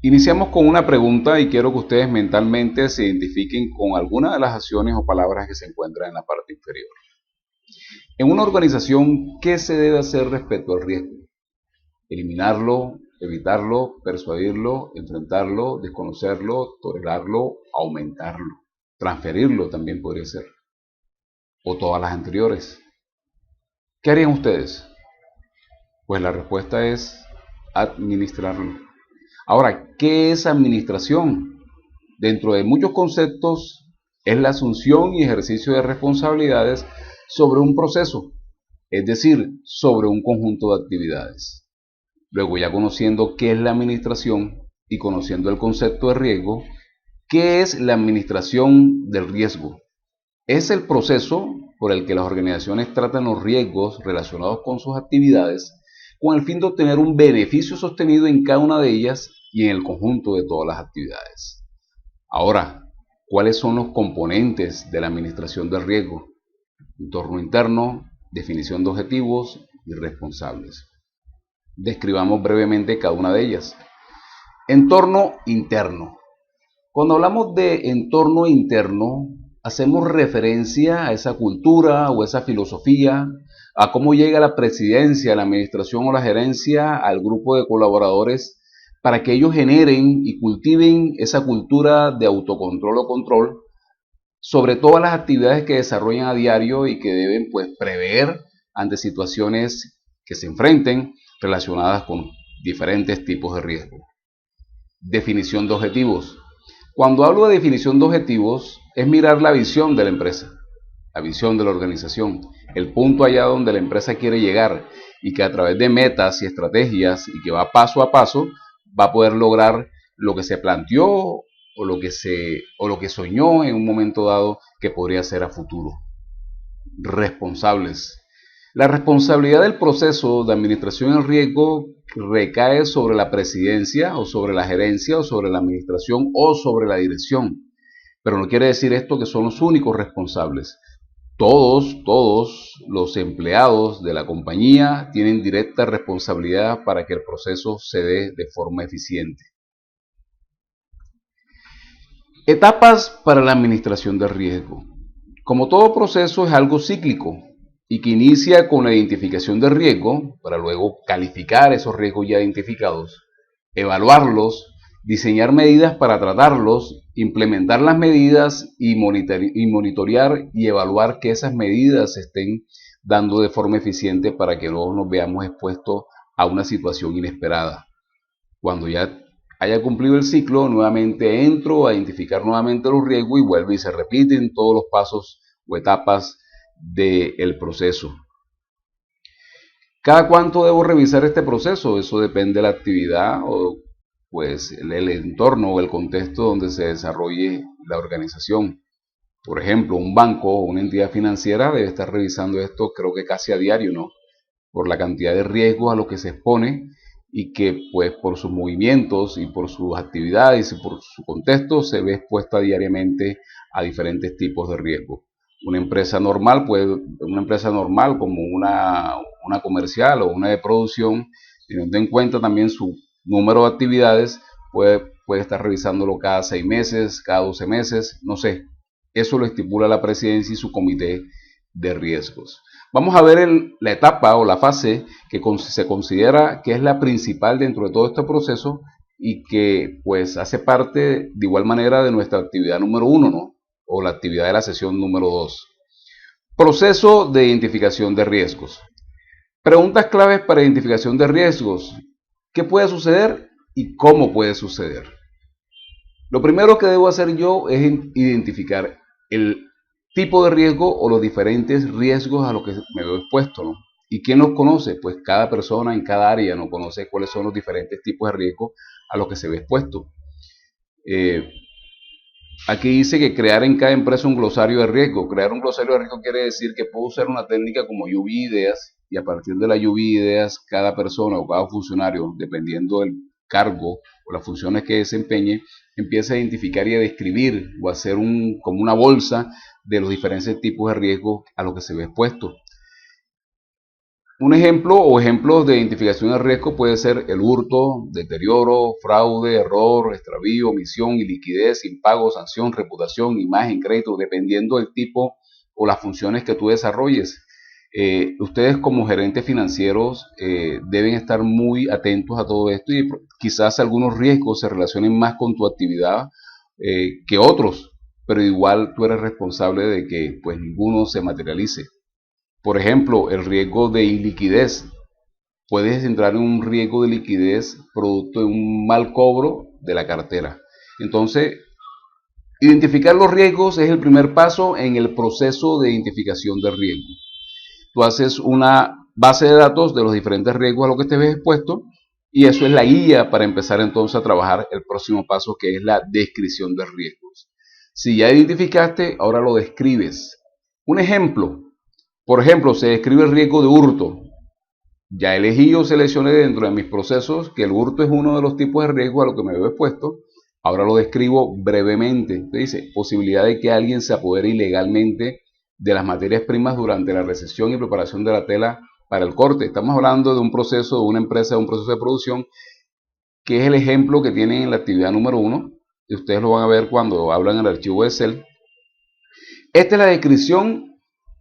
Iniciamos con una pregunta y quiero que ustedes mentalmente se identifiquen con alguna de las acciones o palabras que se encuentran en la parte inferior. En una organización, ¿qué se debe hacer respecto al riesgo? Eliminarlo, evitarlo, persuadirlo, enfrentarlo, desconocerlo, tolerarlo, aumentarlo, transferirlo también podría ser, o todas las anteriores. ¿Qué harían ustedes? Pues la respuesta es administrarlo. Ahora, ¿qué es administración? Dentro de muchos conceptos, es la asunción y ejercicio de responsabilidades sobre un proceso, es decir, sobre un conjunto de actividades. Luego, ya conociendo qué es la administración y conociendo el concepto de riesgo, ¿qué es la administración del riesgo? Es el proceso por el que las organizaciones tratan los riesgos relacionados con sus actividades con el fin de obtener un beneficio sostenido en cada una de ellas y en el conjunto de todas las actividades. Ahora, ¿cuáles son los componentes de la administración del riesgo? Entorno interno, definición de objetivos y responsables. Describamos brevemente cada una de ellas. Entorno interno. Cuando hablamos de entorno interno, hacemos referencia a esa cultura o esa filosofía, a cómo llega la presidencia, la administración o la gerencia al grupo de colaboradores para que ellos generen y cultiven esa cultura de autocontrol o control sobre todas las actividades que desarrollan a diario y que deben pues prever ante situaciones que se enfrenten relacionadas con diferentes tipos de riesgo. Definición de objetivos. Cuando hablo de definición de objetivos, es mirar la visión de la empresa, la visión de la organización, el punto allá donde la empresa quiere llegar y que a través de metas y estrategias y que va paso a paso, va a poder lograr lo que se planteó o lo que soñó en un momento dado que podría ser a futuro. Responsables. La responsabilidad del proceso de administración del riesgo recae sobre la presidencia o sobre la gerencia o sobre la administración o sobre la dirección. Pero no quiere decir esto que son los únicos responsables. Todos los empleados de la compañía tienen directa responsabilidad para que el proceso se dé de forma eficiente. Etapas para la administración del riesgo. Como todo proceso es algo cíclico y que inicia con la identificación del riesgo para luego calificar esos riesgos ya identificados, evaluarlos, diseñar medidas para tratarlos, implementar las medidas y monitorear y evaluar que esas medidas se estén dando de forma eficiente para que no nos veamos expuestos a una situación inesperada. Cuando ya haya cumplido el ciclo, nuevamente entro a identificar nuevamente los riesgos y vuelve y se repiten todos los pasos o etapas del proceso. ¿Cada cuánto debo revisar este proceso? Eso depende de la actividad o pues el entorno o el contexto donde se desarrolle la organización. Por ejemplo, un banco o una entidad financiera debe estar revisando esto creo que casi a diario, ¿no? Por la cantidad de riesgos a los que se expone y que pues por sus movimientos y por sus actividades y por su contexto se ve expuesta diariamente a diferentes tipos de riesgos. Una empresa normal como una comercial o una de producción, teniendo en cuenta también su número de actividades, puede estar revisándolo cada 6 meses, cada 12 meses, no sé. Eso lo estipula la presidencia y su comité de riesgos. Vamos a ver la etapa o la fase que se considera que es la principal dentro de todo este proceso y que pues hace parte de igual manera de nuestra actividad número 1, ¿no? O la actividad de la sesión número 2. Proceso de identificación de riesgos. Preguntas claves para identificación de riesgos. ¿Qué puede suceder y cómo puede suceder? Lo primero que debo hacer yo es identificar el tipo de riesgo o los diferentes riesgos a los que me veo expuesto, ¿no? ¿Y quién los conoce? Pues cada persona en cada área no conoce cuáles son los diferentes tipos de riesgos a los que se ve expuesto. Aquí dice que crear en cada empresa un glosario de riesgo. Crear un glosario de riesgo quiere decir que puedo usar una técnica como lluvia de ideas y a partir de la lluvia de ideas cada persona o cada funcionario, dependiendo del cargo o las funciones que desempeñe, empieza a identificar y a describir o a hacer como una bolsa de los diferentes tipos de riesgos a los que se ve expuesto. Un ejemplo o ejemplos de identificación de riesgo puede ser el hurto, deterioro, fraude, error, extravío, omisión, iliquidez, impago, sanción, reputación, imagen, crédito, dependiendo del tipo o las funciones que tú desarrolles. Ustedes como gerentes financieros deben estar muy atentos a todo esto y quizás algunos riesgos se relacionen más con tu actividad que otros, pero igual tú eres responsable de que pues ninguno se materialice. Por ejemplo, el riesgo de iliquidez. Puedes entrar en un riesgo de liquidez producto de un mal cobro de la cartera. Entonces, identificar los riesgos es el primer paso en el proceso de identificación de riesgo. Tú haces una base de datos de los diferentes riesgos a los que te ves expuesto y eso es la guía para empezar entonces a trabajar el próximo paso, que es la descripción de riesgos. Si ya identificaste, ahora lo describes. Un ejemplo, por ejemplo, se describe el riesgo de hurto. Ya elegí o seleccioné dentro de mis procesos que el hurto es uno de los tipos de riesgo a lo que me veo expuesto. Ahora lo describo brevemente. Dice, posibilidad de que alguien se apodere ilegalmente de las materias primas durante la recepción y preparación de la tela para el corte. Estamos hablando de un proceso, de una empresa, de un proceso de producción, que es el ejemplo que tienen en la actividad número 1. Y ustedes lo van a ver cuando hablan en el archivo Excel. Esta es la descripción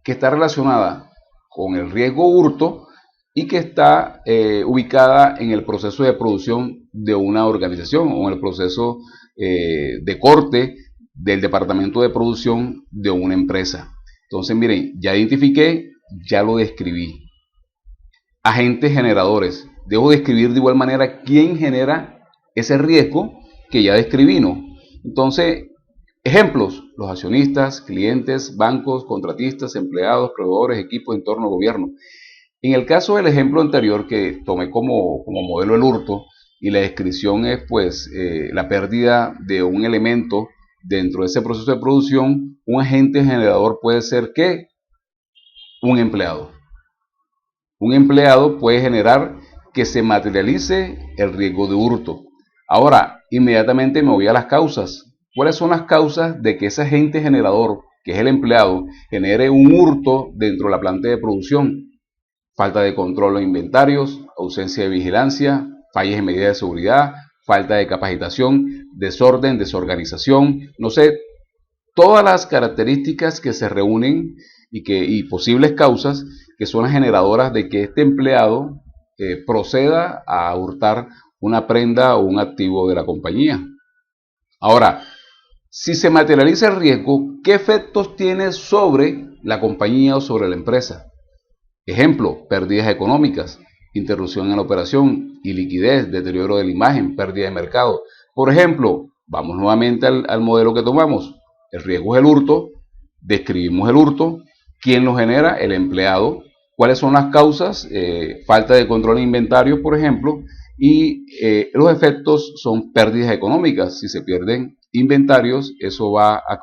que está relacionada con el riesgo hurto y que está ubicada en el proceso de producción de una organización o en el proceso de corte del departamento de producción de una empresa. Entonces, miren, ya identifiqué, ya lo describí. Agentes generadores. Debo describir de igual manera quién genera ese riesgo que ya describí, ¿no? Entonces, ejemplos: los accionistas, clientes, bancos, contratistas, empleados, proveedores, equipos, entorno, gobierno. En el caso del ejemplo anterior que tomé como modelo el hurto, y la descripción es pues la pérdida de un elemento dentro de ese proceso de producción, un agente generador puede ser ¿qué? Un empleado. Un empleado puede generar que se materialice el riesgo de hurto. Ahora, inmediatamente me voy a las causas. ¿Cuáles son las causas de que ese agente generador, que es el empleado, genere un hurto dentro de la planta de producción? Falta de control de inventarios, ausencia de vigilancia, fallas en medidas de seguridad, falta de capacitación, desorden, desorganización, no sé, todas las características que se reúnen y posibles causas que son las generadoras de que este empleado proceda a hurtar una prenda o un activo de la compañía. Ahora, si se materializa el riesgo, ¿qué efectos tiene sobre la compañía o sobre la empresa? Ejemplo, pérdidas económicas, interrupción en la operación, iliquidez, deterioro de la imagen, pérdida de mercado. Por ejemplo, vamos nuevamente al modelo que tomamos. El riesgo es el hurto, describimos el hurto, ¿quién lo genera? El empleado. ¿Cuáles son las causas? Falta de control de inventario, por ejemplo, y los efectos son pérdidas económicas. Si se pierden inventarios, eso va a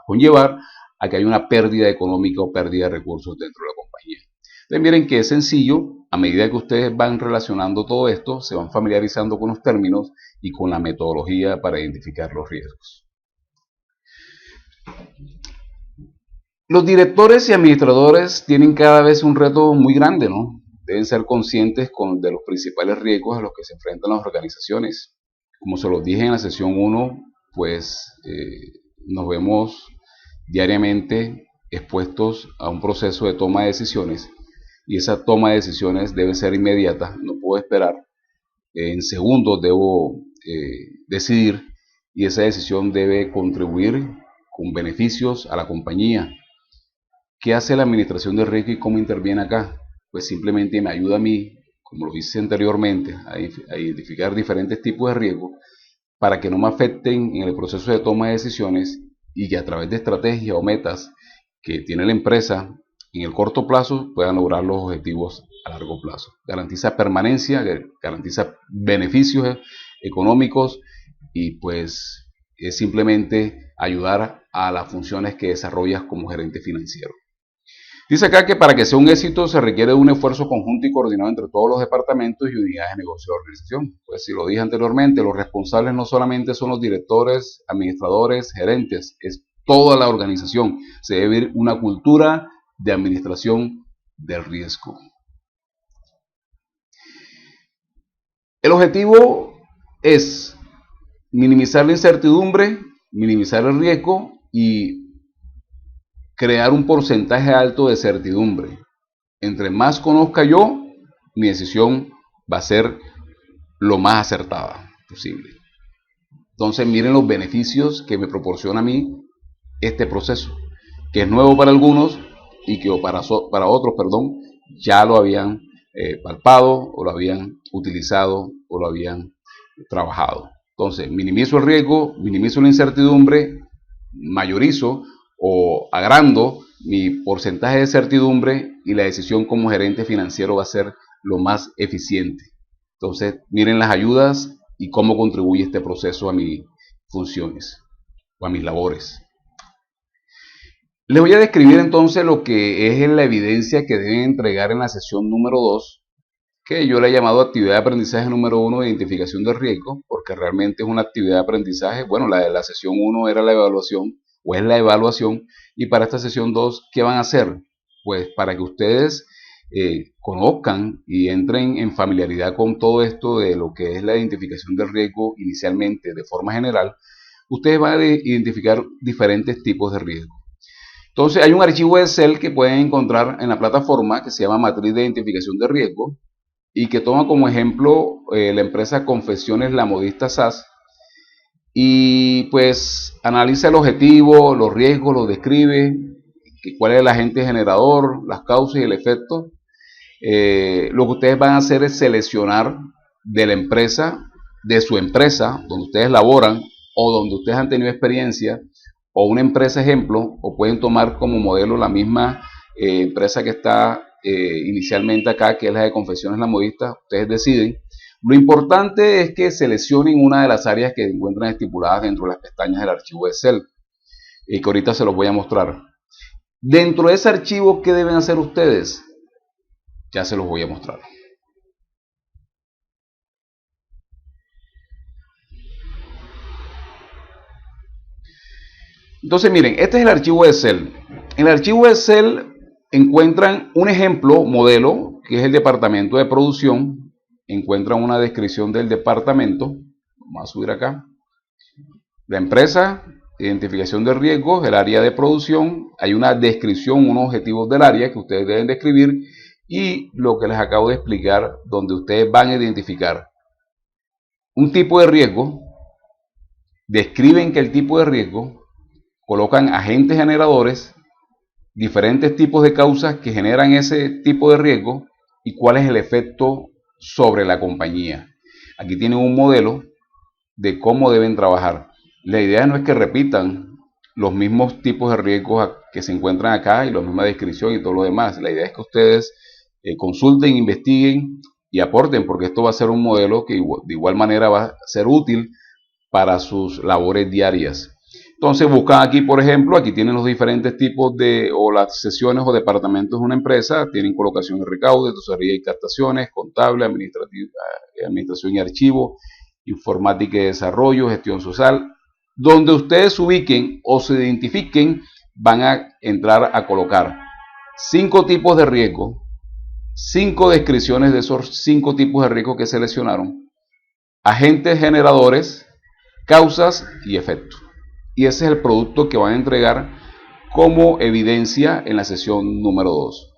conllevar a que haya una pérdida económica o pérdida de recursos dentro de la compañía. Entonces miren que es sencillo. A medida que ustedes van relacionando todo esto, se van familiarizando con los términos y con la metodología para identificar los riesgos. Los directores y administradores tienen cada vez un reto muy grande, ¿no? Deben ser conscientes de los principales riesgos a los que se enfrentan las organizaciones. Como se los dije en la sesión 1, pues nos vemos diariamente expuestos a un proceso de toma de decisiones, y esa toma de decisiones debe ser inmediata, no puedo esperar. En segundos debo decidir, y esa decisión debe contribuir con beneficios a la compañía. ¿Qué hace la administración de riesgo y cómo interviene acá? Pues simplemente me ayuda a mí, como lo hice anteriormente, a identificar diferentes tipos de riesgos para que no me afecten en el proceso de toma de decisiones, y que a través de estrategias o metas que tiene la empresa en el corto plazo puedan lograr los objetivos a largo plazo. Garantiza permanencia, garantiza beneficios económicos, y pues es simplemente ayudar a las funciones que desarrollas como gerente financiero. Dice acá que para que sea un éxito se requiere de un esfuerzo conjunto y coordinado entre todos los departamentos y unidades de negocio de la organización. Pues si lo dije anteriormente, los responsables no solamente son los directores, administradores, gerentes, es toda la organización. Se debe vivir una cultura de administración del riesgo. El objetivo es minimizar la incertidumbre, minimizar el riesgo y crear un porcentaje alto de certidumbre. Entre más conozca yo, mi decisión va a ser lo más acertada posible. Entonces miren los beneficios que me proporciona a mí este proceso, que es nuevo para algunos y que para otros, ya lo habían palpado o lo habían utilizado o lo habían trabajado. Entonces minimizo el riesgo, minimizo la incertidumbre, mayorizo o agrando mi porcentaje de certidumbre y la decisión como gerente financiero va a ser lo más eficiente. Entonces miren las ayudas y cómo contribuye este proceso a mis funciones o a mis labores. Les voy a describir entonces lo que es la evidencia que deben entregar en la sesión número 2, que yo le he llamado actividad de aprendizaje número 1 de identificación de riesgo, porque realmente es una actividad de aprendizaje. Bueno, la de la sesión 1 era la evaluación, o es la evaluación, y para esta sesión 2, ¿qué van a hacer? Pues para que ustedes conozcan y entren en familiaridad con todo esto de lo que es la identificación del riesgo inicialmente de forma general, ustedes van a identificar diferentes tipos de riesgo. Entonces hay un archivo de Excel que pueden encontrar en la plataforma que se llama Matriz de Identificación de Riesgo y que toma como ejemplo la empresa Confecciones La Modista SAS, y pues analiza el objetivo, los riesgos, los describe, cuál es el agente generador, las causas y el efecto. Lo que ustedes van a hacer es seleccionar de la empresa, de su empresa, donde ustedes laboran o donde ustedes han tenido experiencia, o una empresa ejemplo, o pueden tomar como modelo la misma empresa que está inicialmente acá, que es la de Confecciones La Modista. Ustedes deciden. Lo importante es que seleccionen una de las áreas que se encuentran estipuladas dentro de las pestañas del archivo de Excel, que ahorita se los voy a mostrar. Dentro de ese archivo, ¿qué deben hacer ustedes? Ya se los voy a mostrar. Entonces miren, este es el archivo de Excel. En el archivo de Excel encuentran un ejemplo, modelo, que es el departamento de producción. Encuentran una descripción del departamento. Vamos a subir acá. La empresa, identificación de riesgos, el área de producción. Hay una descripción, unos objetivos del área que ustedes deben describir. Y lo que les acabo de explicar, donde ustedes van a identificar un tipo de riesgo, describen que el tipo de riesgo, colocan agentes generadores, diferentes tipos de causas que generan ese tipo de riesgo y cuál es el efecto sobre la compañía. Aquí tienen un modelo de cómo deben trabajar. La idea no es que repitan los mismos tipos de riesgos que se encuentran acá y la misma descripción y todo lo demás. La idea es que ustedes consulten, investiguen y aporten, porque esto va a ser un modelo que de igual manera va a ser útil para sus labores diarias. Entonces buscan aquí, por ejemplo, aquí tienen los diferentes tipos de, o las sesiones o departamentos de una empresa. Tienen colocación y recaudo, tesorería y captaciones, contable, administración y archivo, informática y desarrollo, gestión social. Donde ustedes se ubiquen o se identifiquen, van a entrar a colocar 5 tipos de riesgo, 5 descripciones de esos 5 tipos de riesgo que seleccionaron, agentes generadores, causas y efectos. Y ese es el producto que van a entregar como evidencia en la sesión número 2.